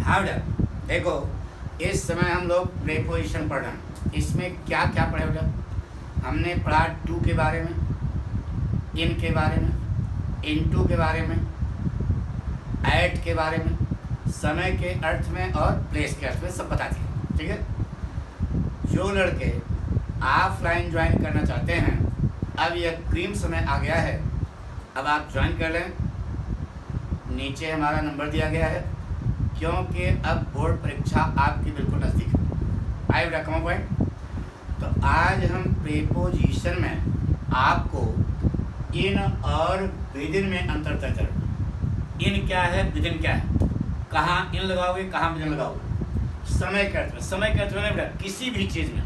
हाँ बेटा, देखो इस समय हम लोग प्रीपोजिशन पढ़ रहे हैं। इसमें क्या क्या पढ़े बेटा? हमने पढ़ा टू के बारे में, इन के बारे में, इनटू के बारे में, एट के बारे में, समय के अर्थ में और प्लेस के अर्थ में सब बता दिए। ठीक है। जो लड़के ऑफलाइन ज्वाइन करना चाहते हैं, अब यह क्रीम समय आ गया है, अब आप ज्वाइन कर लें। नीचे हमारा नंबर दिया गया है, क्योंकि अब बोर्ड परीक्षा आपकी बिल्कुल नज़दीक है। आई बेटा, कम पॉइंट। तो आज हम प्रीपोजिशन में आपको इन और विदिन में अंतर तय करेंगे। इन क्या है, विदिन क्या है, कहाँ इन लगाओगे, कहाँ विदिन लगाओगे। समय के अर्थ में, समय के अर्थ में बेटा किसी भी चीज़ में,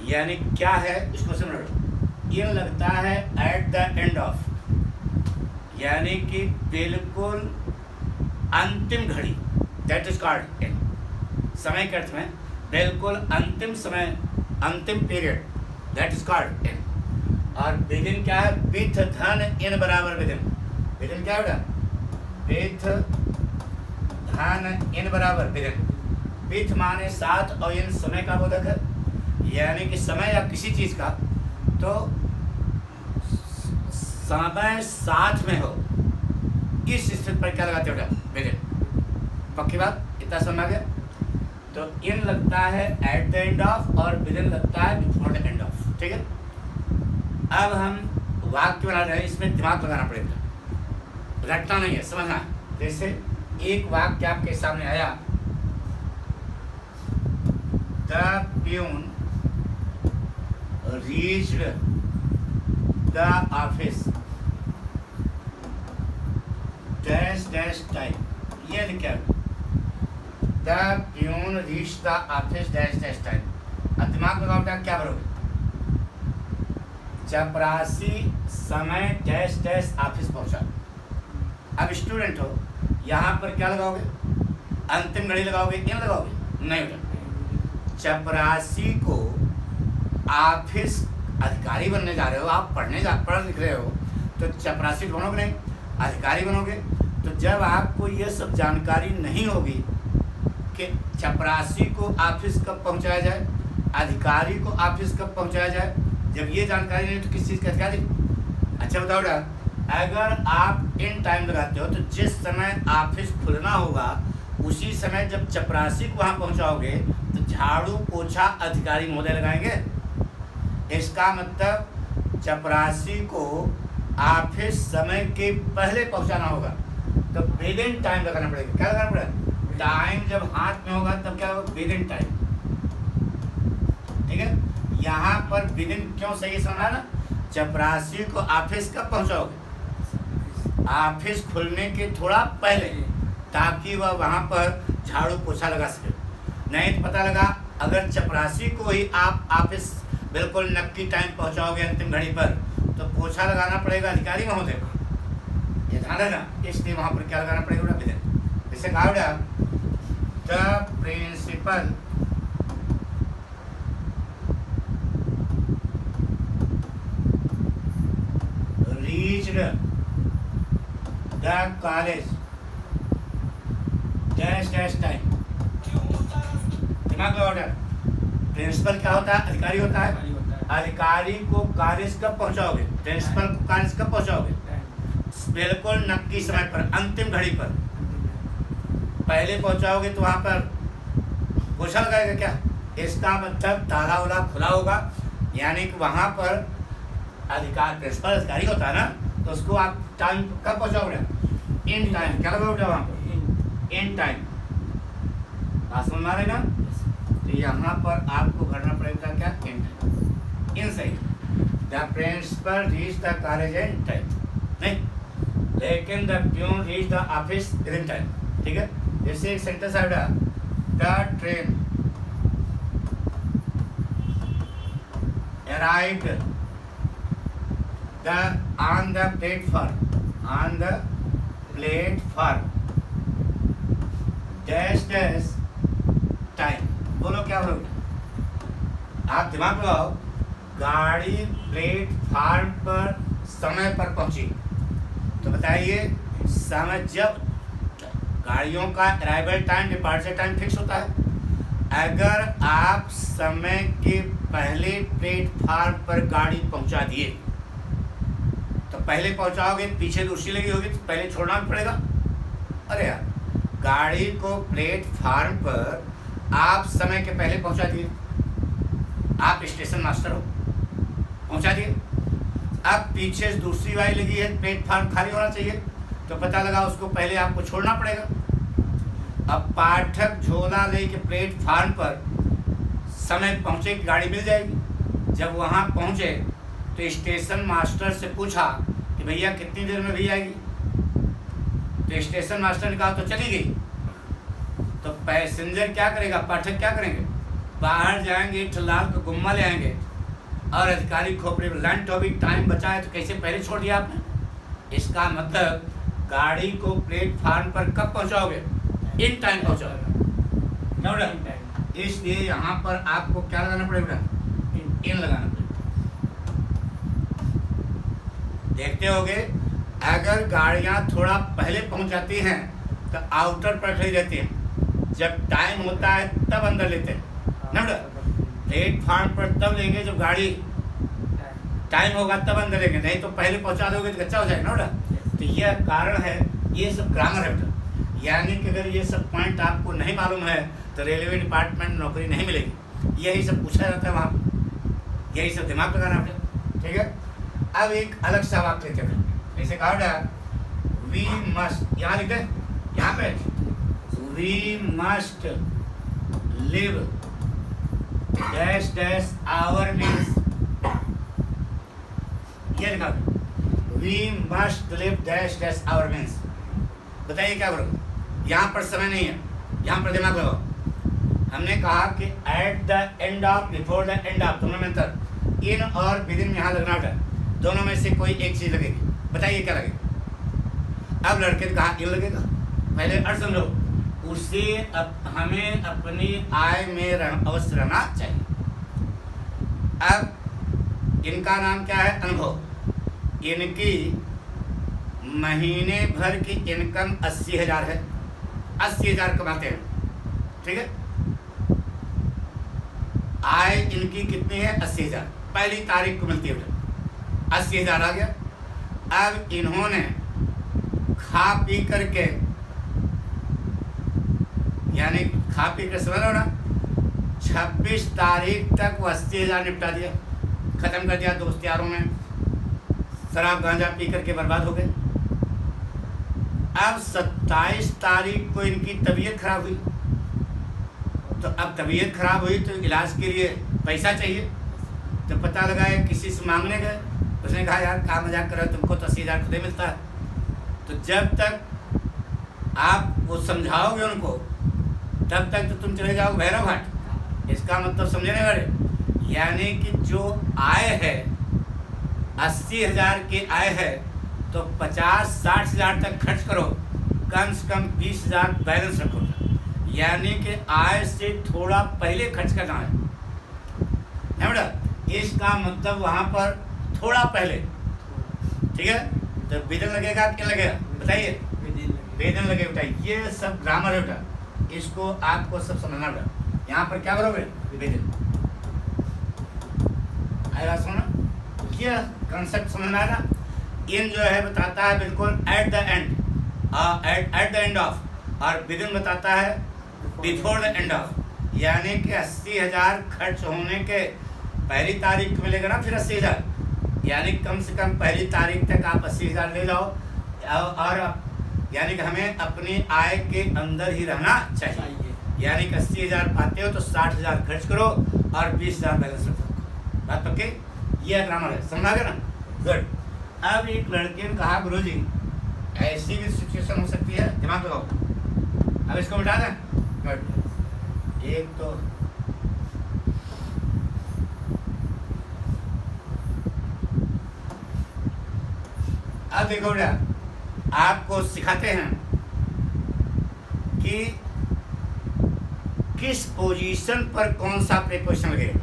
यानी क्या है इसको समझो। इन लगता है एट द एंड ऑफ, यानी कि बिल्कुल अंतिम घड़ी, दैट इज कॉल्ड इन। समय के अर्थ में बिल्कुल अंतिम समय, अंतिम period, that is called in. और विदिन क्या है? विथ धन इन बराबर विदिन। विदिन क्या बेटा? विथ धन इन बराबर विदिन। विथ माने साथ और इन समय का बोधक है, यानी कि समय या किसी चीज़ का तो समय साथ में हो, इस स्थिति पर क्या लगाते हो बेटा? विदिन। पक्की बात, इतना समझ गया। तो इन लगता है एट द एंड ऑफ और विदिन लगता है बिफोर द एंड ऑफ। ठीक है। अब हम वाक्य बना रहे हैं, इसमें दिमाग लगाना पड़ेगा, रटना नहीं है, समझना है। जैसे एक वाक्य आपके सामने आया, the peon reached the office dash dash time. ये लिखा है, the peon reach the office dash dash time. अब दिमाग लगाओ बेटा, क्या भरोगे? चपरासी समय डैश डैश ऑफिस पहुंचा। अब स्टूडेंट हो, यहाँ पर क्या लगाओगे? अंतिम घड़ी लगाओगे, इन लगाओगे? नहीं बेटा, चपरासी को ऑफिस अधिकारी बनने जा रहे हो, आप पढ़ लिख रहे हो, तो चपरासी बनोगे नहीं, अधिकारी बनोगे। तो जब आपको ये सब जानकारी नहीं होगी कि चपरासी को ऑफिस कब पहुंचाया जाए, अधिकारी को ऑफिस कब पहुंचाया जाए, जब ये जानकारी नहीं तो किस चीज़ का अधिकारी? अच्छा बताओ बेटा, अगर आप इन टाइम लगाते हो तो जिस समय ऑफिस खुलना होगा उसी समय जब चपरासी को वहाँ पहुँचाओगे तो झाड़ू पोछा अधिकारी महोदय लगाएंगे। इसका मतलब चपरासी को ऑफिस समय के पहले पहुँचाना होगा, तो विदिन टाइम लगाना पड़ेगा। क्या लगाना पड़ेगा? टाइम जब हाथ में होगा तब क्या होगा? Within time. ठीक है। यहाँ पर विदिन क्यों सही समझा ना? चपरासी को ऑफिस कब पहुँचाओगे? ऑफिस खुलने के थोड़ा पहले, ताकि वह वहाँ पर झाड़ू पोछा लगा सके। नहीं तो पता लगा अगर चपरासी को ही आप ऑफिस बिल्कुल नक्की टाइम पहुँचाओगे अंतिम घड़ी पर, तो पोछा लगाना पड़ेगा अधिकारी महोदय को। ये ध्यान रखना, इसलिए वहाँ पर क्या लगाना पड़ेगा बेटा? विदिन। जैसे कहा बेटा, the principal reached the college dash dash time. दिमाग लगाओ। प्रिंसिपल क्या होता है? अधिकारी होता है। अधिकारी को कॉलेज कब पहुंचाओगे? प्रिंसिपल को कॉलेज कब पहुंचाओगे? बिल्कुल नक्की समय पर, अंतिम घड़ी पर। पहले पहुंचाओगे तो वहाँ पर पोछा लगाएगा क्या? इसका मतलब ताला वाला खुला होगा, यानी कि वहाँ पर अधिकार प्रिंसिपल अधिकारी होता है ना, तो उसको आप टाइम कब पहुँचाओगे? In time. क्या लगाओगे वहाँ पर? In time. बात समझ में आ रही ना? तो यहाँ पर आपको करना पड़ेगा क्या? इन टाइम। इन सही। The principal reach the college in time नहीं, लेकिन the peon reach the office within time. ठीक है। जैसे एक सेंटेंस है बेटा, the train arrived on the platform dash dash time। बोलो क्या बोलोगे? आप दिमाग लगाओ। गाड़ी प्लेटफार्म पर समय पर पहुंची, तो बताइए समय जब गाड़ियों का arrival time, departure time fix होता है। अगर आप समय के पहले प्लेटफार्म पर गाड़ी पहुंचा दिए तो पहले पहुंचाओगे, पीछे दूसरी लगी होगी तो पहले छोड़ना भी पड़ेगा। अरे यार, गाड़ी को प्लेटफार्म पर आप समय के पहले पहुंचा दिए, आप स्टेशन मास्टर हो, पहुंचा दिए। अब पीछे दूसरी वाली लगी है, प्लेटफार्म खाली होना चाहिए, तो पता लगा उसको पहले आपको छोड़ना पड़ेगा। अब पाठक झोला लेके प्लेटफार्म पर समय पहुंचे की गाड़ी मिल जाएगी। जब वहां पहुंचे तो स्टेशन मास्टर से पूछा कि भैया कितनी देर में भी आएगी, तो स्टेशन मास्टर ने कहा तो चली गई। तो पैसेंजर क्या करेगा, पाठक क्या करेंगे, बाहर जाएंगे, एक लाल का गुम्मा ले आएंगे और अधिकारी खोपड़ी में लंट हो भी टाइम बचा है तो कैसे पहले छोड़ दिया आपने। इसका मतलब गाड़ी को प्लेटफार्म पर कब पहुंचाओगे, इन टाइम पहुंचाओगे। इसलिए यहाँ पर आपको क्या लगाना पड़ेगा, इन लगाना पड़ेगा। देखते होगे अगर गाड़ियाँ थोड़ा पहले पहुंच जाती हैं तो आउटर पर खड़ी रहती हैं, जब टाइम होता है तब अंदर लेते हैं ना। प्लेटफार्म पर तब लेंगे जब गाड़ी टाइम होगा तब अंदर लेंगे, नहीं तो पहले पहुंचा दोगे तो कच्चा हो जाएगा ना। तो यह कारण है, ये सब ग्रामर है। यानी कि अगर ये सब पॉइंट आपको नहीं मालूम है तो रेलवे डिपार्टमेंट में नौकरी नहीं मिलेगी। यही सब पूछा जाता है वहाँ पर, यही सब दिमाग लगाना है, ठीक है। अब एक अलग सा वाक्य लेते हैं, जैसे कहा था वी मस्ट, यहाँ लिखते हैं, यहाँ पे we must live dash dash hour means, ये लिखा we must live dash dash hour means. बताइए क्या करोगे, यहाँ पर समय नहीं है, यहाँ पर दिमाग लगाओ। हमने कहा कि at the end of, before the end of, दोनों में अंतर, इन और विदिन यहाँ लगना होता है, दोनों में से कोई एक चीज़ लगेगी। बताइए क्या लगेगा। अब लड़के ने कहा इन लगेगा, पहले अर्थ समझो, उसे हमें अपनी आय में अवश्य रहना चाहिए। अब इनका नाम क्या है, अनुभव। इनकी महीने भर की इनकम 80,000 है, 80,000 कमाते हैं, ठीक है। आय इनकी कितनी है, 80,000, पहली तारीख को मिलती है, 80,000 आ गया। अब इन्होंने खा पी करके, यानी खा पी कर समझ लो ना, 26 तारीख तक वो 80,000 निपटा दिया, ख़त्म कर दिया। दोस्त यारों में शराब गांजा पी करके बर्बाद हो गए। अब 27 तारीख को इनकी तबीयत खराब हुई, तो अब तबीयत खराब हुई तो इलाज के लिए पैसा चाहिए, तो पता लगा है किसी से मांगने गए, उसने कहा यार क्या मजाक कर रहे हो, तुमको तो 80,000 खुदे मिलता है। तो जब तक आप वो समझाओगे उनको तब तक तो तुम चले जाओगे भैरव घाट। इसका मतलब समझने वाले, यानी कि जो आय है 80,000 की आय है तो 50-60 हज़ार तक खर्च करो, कम से कम 20,000 बैलेंस रखो, यानी कि आय से थोड़ा पहले खर्च करना है बेटा। इसका मतलब वहाँ पर थोड़ा पहले, ठीक है। तो वेतन लगेगा, क्या लगेगा बताइए, वेतन लगेगा बेटा। ये सब ग्रामर है बेटा, इसको आपको सब समझना बेटा। यहाँ पर क्या करोगे, वेतन आएगा, सुना ये कंसेप्ट समझना है ना। इन जो है बताता है बिल्कुल at the end, at the end of, और विदिन बताता है बिफोर द एंड ऑफ, यानी कि 80,000 खर्च होने के पहली तारीख को मिलेगा ना, फिर 80,000, यानी कम से कम पहली तारीख तक आप 80,000 ले जाओ, और यानी कि हमें अपनी आय के अंदर ही रहना चाहिए। यानी कि 80,000 पाते हो तो 60,000 खर्च करो और 20,000 बैलेंस रखो। बात पक्की, यह ग्रामर है, समझा गया ना, गुड। अब एक लड़के ने कहा गुरुजी ऐसी भी सिचुएशन हो सकती है, दिमाग लगाओ। अब इसको मिटा दें, गुड। एक तो अब देखो बेटा, आपको सिखाते हैं कि किस पोजीशन पर कौन सा प्रीपोजिशन लगेगा।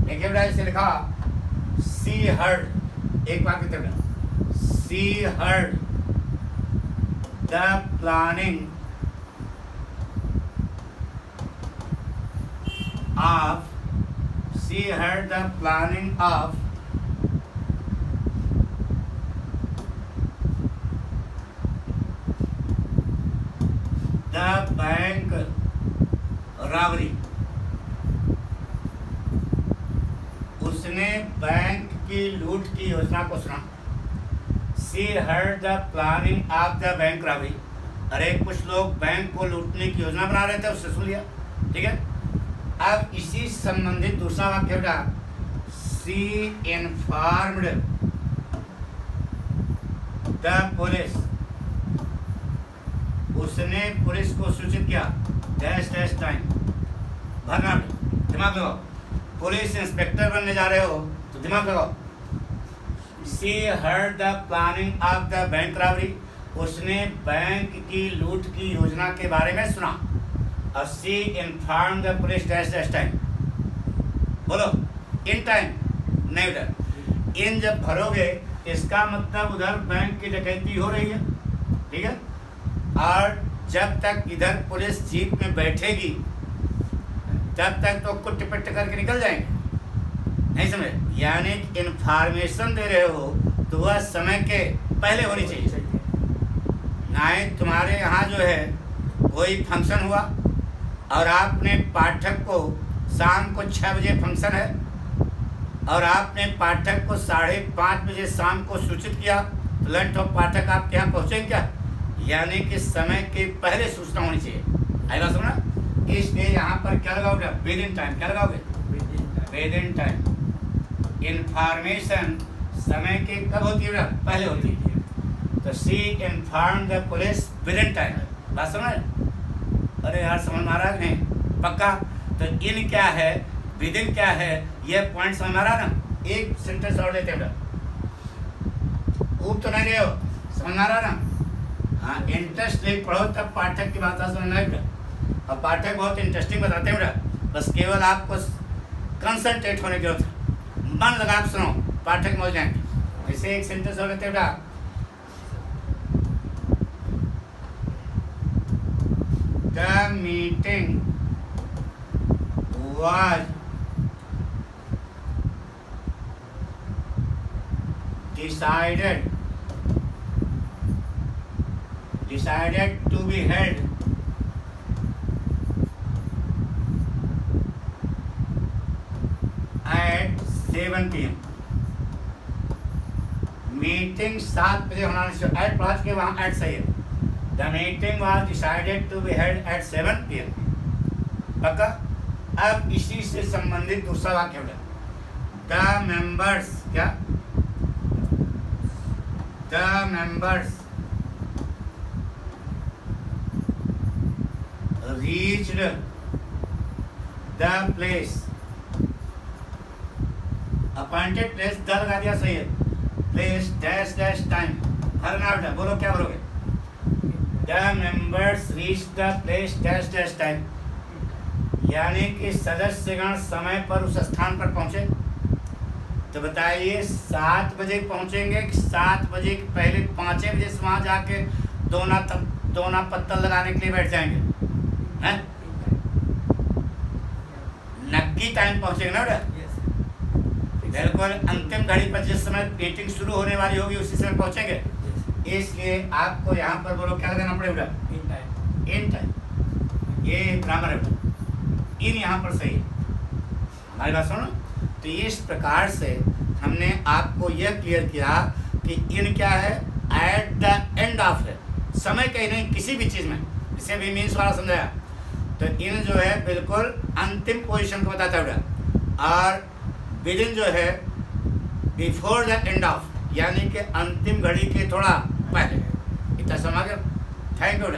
देखिए बेटा, इसे लिखा सी हर्ड, एक बार की तरह she heard the planning of she had the planning of the bank robbery. उसने बैंक की लूट की योजना को सुना. She heard the planning of the bank robbery. अरे कुछ लोग बैंक को लूटने की योजना बना रहे थे, उससे सुन लिया. ठीक है. अब इसी संबंधित दूसरा वाक्य होगा She informed the police. उसने पुलिस को सूचित किया. Dash dash time. भरना दिमाग लगाओ. पुलिस इंस्पेक्टर बनने जा रहे हो तो दिमाग लगाओ. She heard the planning of the bank robbery. उसने बैंक की लूट की योजना के बारे में सुना. और she informed the police dash dash time. बोलो in time नहीं उधर. इन जब भरोगे इसका मतलब उधर बैंक की डकैती हो रही है. ठीक है. और जब तक इधर पुलिस जीप में बैठेगी तब तक तो कुट पिट करके निकल जाएंगे. नहीं समझे. यानी इंफॉर्मेशन दे रहे हो तो वह समय के पहले होनी चाहिए. नहीं तुम्हारे यहाँ जो है कोई फंक्शन हुआ और आपने पाठक को शाम को 6 बजे फंक्शन है और आपने पाठक को 5:30 बजे शाम को सूचित किया तो लंच ऑफ पाठक आपके यहाँ पहुँचेंगे क्या. यानी कि समय के पहले सूचना होनी चाहिए. आई बात सुना. इसलिए यहाँ पर क्या लगाओगे. With in time. क्या लगाओगे. With in time. इंफॉर्मेशन समय के कब होती है. पहले होती है. तो she inform the police with in time. बात समझ. अरे यार समझ में आ रहा है नहीं. पक्का. तो इन क्या है विद इन क्या है ये पॉइंट समझ में आ रहा है ना. एक सेंटेंस और लेते हैं. ऊब तो नहीं रहे हो. समझ में आ रहा है ना. हाँ इंटरेस्ट ले पढ़ो तब पाठक की बात समझ में आएगा. और पाठक बहुत इंटरेस्टिंग बताते हैं बेटा. बस केवल आपको कंसंट्रेट होने की जरूरत है. मन लगा के सुनो. पाठक मौज जाएंगे. इसे एक सेंटेंस और लेते हैं बेटा. The meeting was decided to be held at 7 PM. Meeting 7 बजे होना चाहिए. एट पहुँच के वहाँ एट सही है. The meeting was decided to be held at 7 PM. पक्का. अब इसी से संबंधित दूसरा वाक्य है. The members क्या. The members reached the place. Appointed place the लगा दिया सही है. Place dash dash time. भरना बेटा. बोलो क्या भरोगे. The members reached the place dash dash time. यानी कि सदस्यगण समय पर उस स्थान पर पहुंचे. तो बताइए 7 बजे पहुंचेंगे कि 7 बजे के पहले 5 बजे से वहाँ जाके दोना पत्तल लगाने के लिए बैठ जाएंगे. हैं? नक्की टाइम पहुंचेंगे ना बेटा. बिल्कुल अंतिम घड़ी पर जिस समय मीटिंग शुरू होने वाली होगी उसी समय पहुंचेंगे. इसलिए आपको यहाँ पर बोलो क्या लगाना पड़ेगा. In time. ये ग्रामर है. इन यहाँ पर सही है. हमारी बात सुनो. तो इस प्रकार से हमने आपको यह क्लियर किया कि इन क्या है. एट द एंड ऑफ है. समय कहीं नहीं किसी भी चीज़ में. इसे भी मीन्स वाला समझाया. तो इन जो है बिल्कुल अंतिम पोजीशन को बताता है. और विद इन जो है बिफोर द एंड ऑफ यानी कि अंतिम घड़ी के थोड़ा पहले. इतना समझ गया. Thank you.